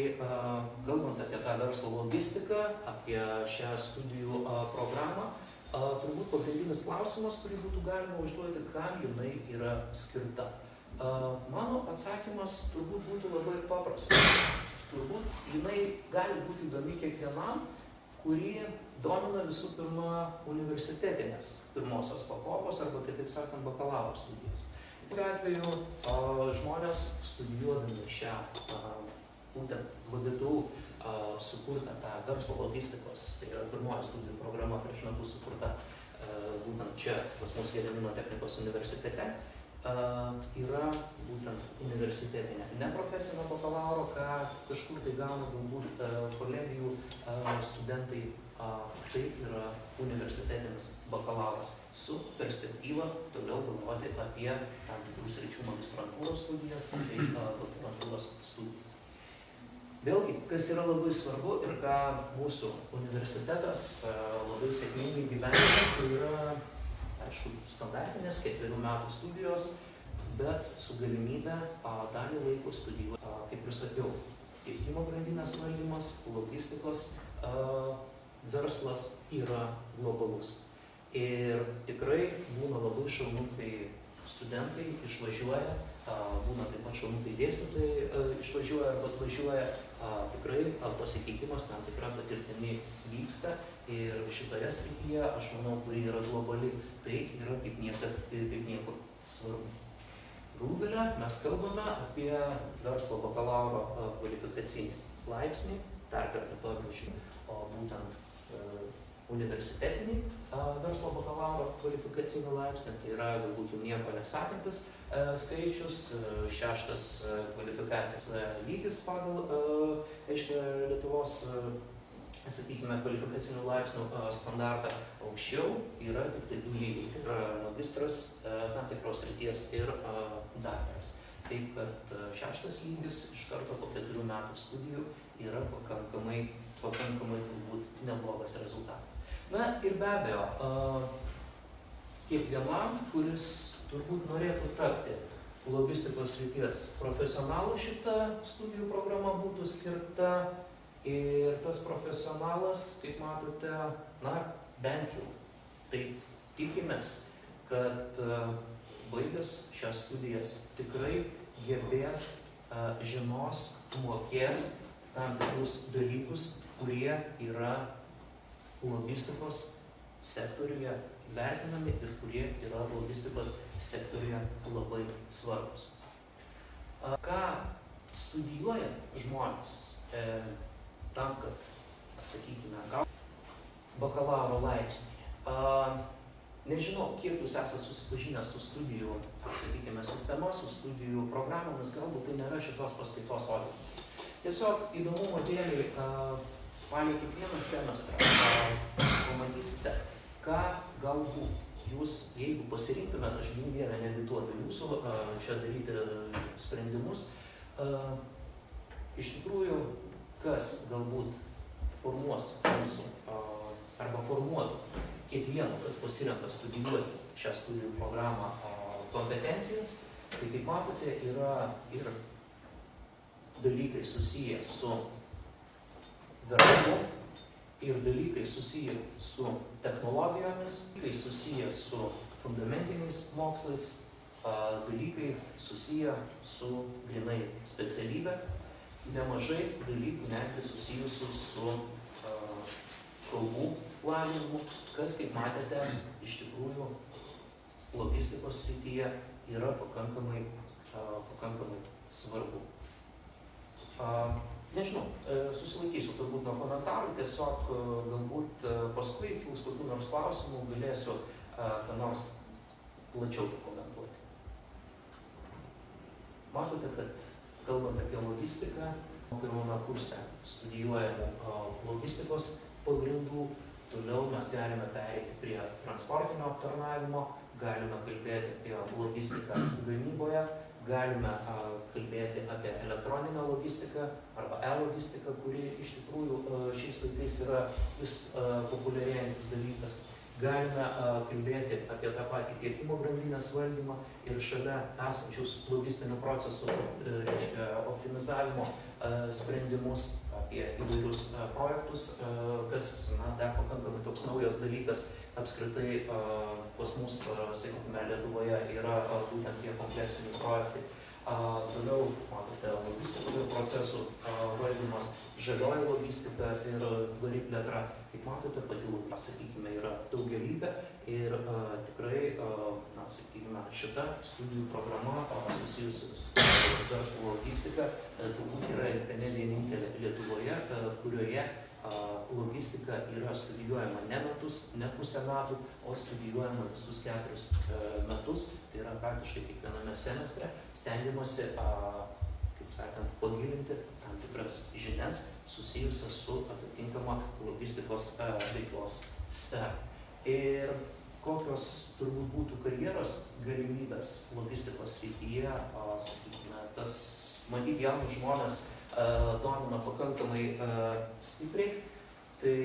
kalbant apie tą verslo logistiką, apie šią studijų programą, turbūt pagrindinis klausimas, kurį būtų galima užduoti, kam jinai yra skirta. Mano atsakymas turbūt būtų labai paprastas. Turbūt jinai gali būti įdomi kiekvienam, kurį domina visų pirma universitetinės pirmosios pakopos arba, kitaip sakant, bakalauro studijas. Tokiu atveju žmonės studijuodami šią būtent VGTU sukurtą tą verslo logistikos, tai yra pirmoji studijų programa prieš metus sukurta būtent čia pas mus Gedimino technikos universitete, yra būtent universitetinė, ne profesinio bakalauro, ką kažkur tai gauna galbūt kolegijų studentai, tai yra universitetinis bakalauras su perspektyva toliau galvoti apie tam tikrų sričių magistrantūros studijas, tai doktorantūros studijas. Vėlgi, kas yra labai svarbu ir ką mūsų universitetas labai sėkmingai gyvena, tai yra, aišku, standartinės 4 metų studijos, bet su galimybė dalį laiko studijuoti, kaip ir sakiau, tiekimo grandinės valdymas, logistikos verslas yra globalus. Ir tikrai būna labai šaunu, kai studentai išvažiuoja, būna taip pat šaunu, kai dėstytojai išvažiuoja arba atvažiuoja, tikrai pasikeitimas tam tikra patirtimi vyksta ir šitoje srityje, aš manau, kuri yra globali, tai yra kaip niekur svarbu. Galų gale mes kalbame apie verslo bakalauro kvalifikacinį laipsnį, dar kartą pabrėžiu, o būtent universitetinį verslo bakalauro kvalifikacinį laipsnį, tai yra galbūt jau nieko nesakantis skaičius, 6 kvalifikacijos lygis pagal, aiškiai, Lietuvos, sakykime, kvalifikacinių laipsnių standartą. Aukščiau yra tik tai 2 lygiai, tai yra magistras tam tikros srities ir daktaras. Taip, kad 6 lygis iš karto po 4 metų studijų yra pakankamai turbūt neblogas rezultatas. Na ir be abejo, kiekvienam, kuris turbūt norėtų tapti logistikos srities profesionalų šita studijų programa būtų skirta ir tas profesionalas, kaip matote, na, bent jau taip tikimės, kad baigęs šias studijas tikrai gebės, žinos, mokės tam tikrus dalykus, kurie yra logistikos sektoriuje vertinami ir kurie yra logistikos sektoriuje labai svarbus. Ką studijuoja žmonės tam, kad, sakykime, gautų bakalauro laipsnį? Nežinau, kiek jūs esate susipažinę su studijų, sakykime, sistema, su studijų programomis, galbūt tai nėra šitos paskaitos objektas. Tiesiog įdomumo dėlei, palei kiekvieną semestrą pamatysite, ką galbūt jūs, jeigu pasirinktumėte, aš gink Dieve neagituoju jūsų čia daryti sprendimus, iš tikrųjų, kas galbūt formuos mūsų arba formuotų kiekvieno, kas pasirenka studijuoti šią studijų programą kompetencijas, tai kaip matote, yra ir dalykai susiję su verslu, ir dalykai susiję su technologijomis, dalykai susiję su fundamentiniais mokslais, dalykai susiję su grynai specialybė, nemažai dalykų netgi susijusių su kalbų lavinimu, kas, kaip matėte, iš tikrųjų logistikos srityje yra pakankamai svarbu. Nežinau, susilaikysiu turbūt nuo komentarų, tiesiog galbūt paskui kilus kokių nors klausimų galėsiu ką nors plačiau pakomentuoti. Matote, kad kalbant apie logistiką, pirmame kurse studijuojame logistikos pagrindų, toliau mes galime pereiti prie transportinio aptarnavimo, galime kalbėti apie logistiką gamyboje, galime kalbėti apie elektroninę logistiką arba e-logistiką, kuri iš tikrųjų šiais laikais yra vis populiarėjantis dalykas. Galime kalbėti apie tą patį tiekimo grandinės valdymą ir šalia esančius logistinių procesų, reiškia, optimizavimo sprendimus, apie įvairius projektus, kas, na, dar pakankamai toks naujas dalykas. Apskritai pas mus, sakykime, Lietuvoje yra būtent tie kompleksiniai projektai. Toliau, matote, logistikos procesų valdymas, žalioji logistika ir tvari plėtra. Kaip matote, pati logistika, sakykime, yra daugialypė ir tikrai, na, sakykime, šita studijų programa susijusi su verslo logistika turbūt yra ne vienintelė Lietuvoje, kurioje logistika yra studijuojama ne metus, ne pusę metų, o studijuojama visus 4 metus, tai yra praktiškai kiekviename semestre, stengiamasi, kaip sakant, pagilinti tam tikras žinias susijusias su atitinkama logistikos veiklos sfera. Ir kokios turbūt būtų karjeros galimybės logistikos srityje, sakykime, tas matyti jaunus žmonės domina pakankamai stipriai, tai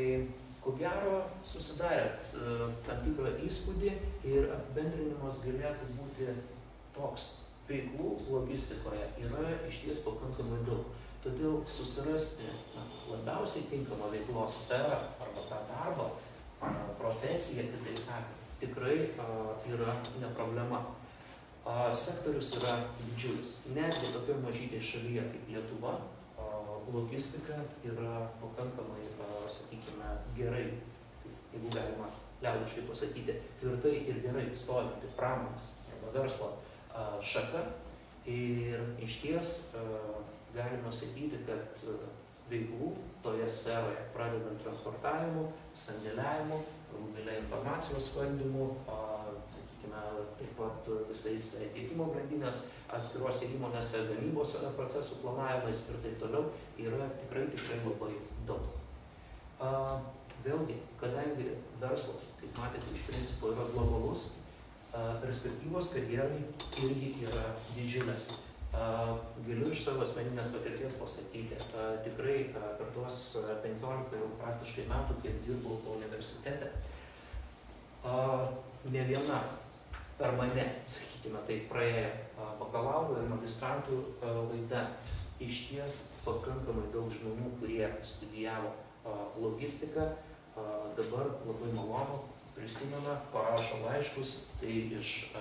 ko gero susidarėt tam tikrą įspūdį ir apibendrinimas galėtų būti toks. Veiklų logistikoje yra išties pakankamai daug. Todėl susirasti labiausiai tinkamą veiklos sferą arba tą darbą, profesiją, kitaip sakant, tikrai yra ne problema. Sektorius yra didžiulis. Netgi tokioje mažytėje šalyje kaip Lietuva, logistika yra pakankamai, sakykime, gerai, jeigu galima liaudiškai pasakyti, tvirtai ir gerai stovinti pramonės arba verslo šaka. Ir išties galima sakyti, kad veiklų toje sferoje, pradedant transportavimu, sandėliavimu, informacijos valdymu, sakykime, taip pat visais tiekimo grandinės atskiruose įmonėse, gamybos procesų planavimais ir taip toliau, yra tikrai labai daug. Vėlgi, kadangi verslas, kaip matėte, iš principo yra globalus, perspektyvos karjerai irgi yra didžiulės. Galiu iš savo asmeninės patirties pasakyti, tikrai per tuos 15 jau praktiškai metų, kiek dirbau universitete, ne viena per mane, sakykime, tai praėjo bakalauro ir magistrantų laida. Iš ties pakankamai daug žmonių, kurie studijavo logistiką, dabar labai malonu prisimena, parašo laiškus, tai iš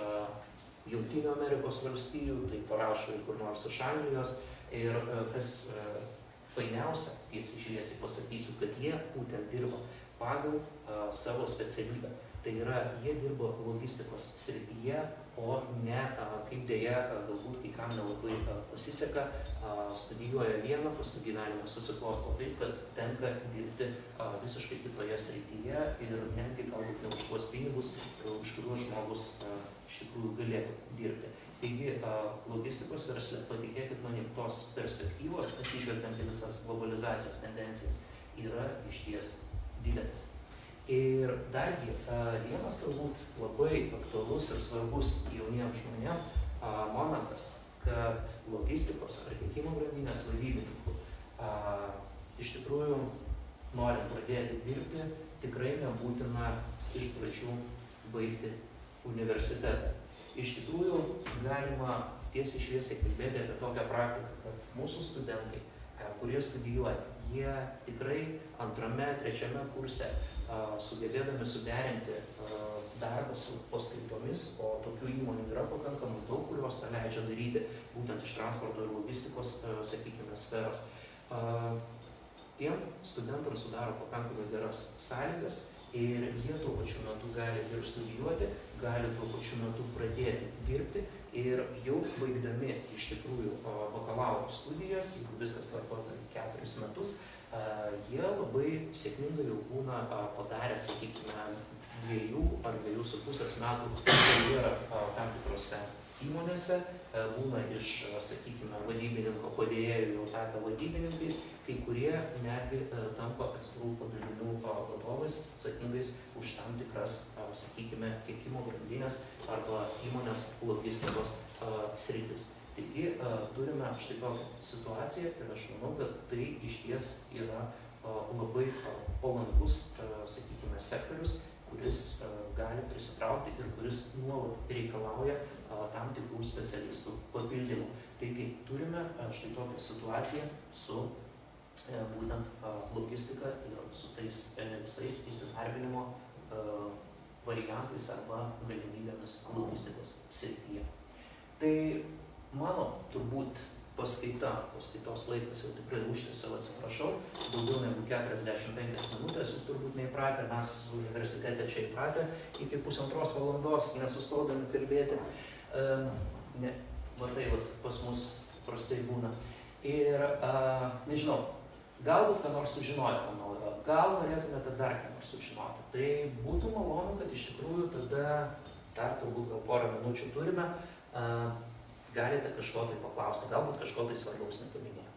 Jungtinių Amerikos valstijų, tai parašo ir kur nors iš Anglijos. Ir kas fainiausia, tiesiai šviesiai pasakysiu, kad jie būtent dirba pagal savo specialybę. Tai yra, jie dirbo logistikos srityje, o ne, kaip dėja, galbūt kai kam nelabai pasiseka, studijuoja vieną, paskui gyvenimas susiklosto taip, kad tenka dirbti visiškai kitoje srityje ir netgi galbūt ne už tuos pinigus, už kuriuos žmogus iš tikrųjų galėtų dirbti. Taigi, logistikos versle, patikėkit manim, tos perspektyvos, atsižvelgiant į visas globalizacijos tendencijas, yra išties didelis. Ir dargi vienas turbūt labai aktualus ir svarbus jauniems žmonėms momentas, kad logistikos ar tiekimo grandinės vadybininkų iš tikrųjų norint pradėti dirbti, tikrai nebūtina iš pradžių baigti universitetą. Iš tikrųjų galima tiesiai šviesiai kalbėti apie tokią praktiką, kad mūsų studentai, kurie studijuoja, jie tikrai antrame, trečiame kurse sugebėdami suderinti darbą su paskaitomis, o tokių įmonių yra pakankamai daug, kurios tą leidžia daryti būtent iš transporto ir logistikos, sakykime, sferos. Tiem studentams sudaro pakankamai geras sąlygas ir jie tuo pačiu metu gali ir studijuoti, gali tuo pačiu metu pradėti dirbti ir jau baigdami iš tikrųjų bakalauro studijas, jeigu viskas tvarkoja 4 metus, jie labai sėkmingai jau būna padarę, sakykime, 2 ar 2,5 metų karjerą tam tikrose įmonėse, būna iš, sakykime, vadybininko padėjėjų jau tapę vadybininkais, kai kurie netgi tampa atskirų padalinių vadovais, atsakingais už tam tikras, sakykime, tiekimo grandinės arba įmonės logistikos sritis. Taigi turime štai tokią situaciją ir aš manau, kad tai išties yra labai palankus, sakykime, sektorius, kuris gali prisitraukti ir kuris nuolat reikalauja tam tikrų specialistų papildymų. Taigi turime štai tokią situaciją su būtent logistika ir su tais visais įsidarbinimo variantais arba galimybėmis logistikos srityje. Tai mano turbūt paskaitos laikas jau tikrai užtęsiau, atsiprašau, daugiau negu 45 minutės, jūs turbūt neįpratę, mes universitete čia įpratę iki 1,5 valandos nesustodami kalbėti. Ne, va tai va, pas mus prastai būna. Ir nežinau, galbūt ką nors sužinojote naujo, gal norėtumėte dar ką nors sužinoti. Tai būtų malonu, kad iš tikrųjų tada dar turbūt gal porą minučių turime. Galite kažko tai paklausti, galbūt kažko tai svarbaus nepaminėjau.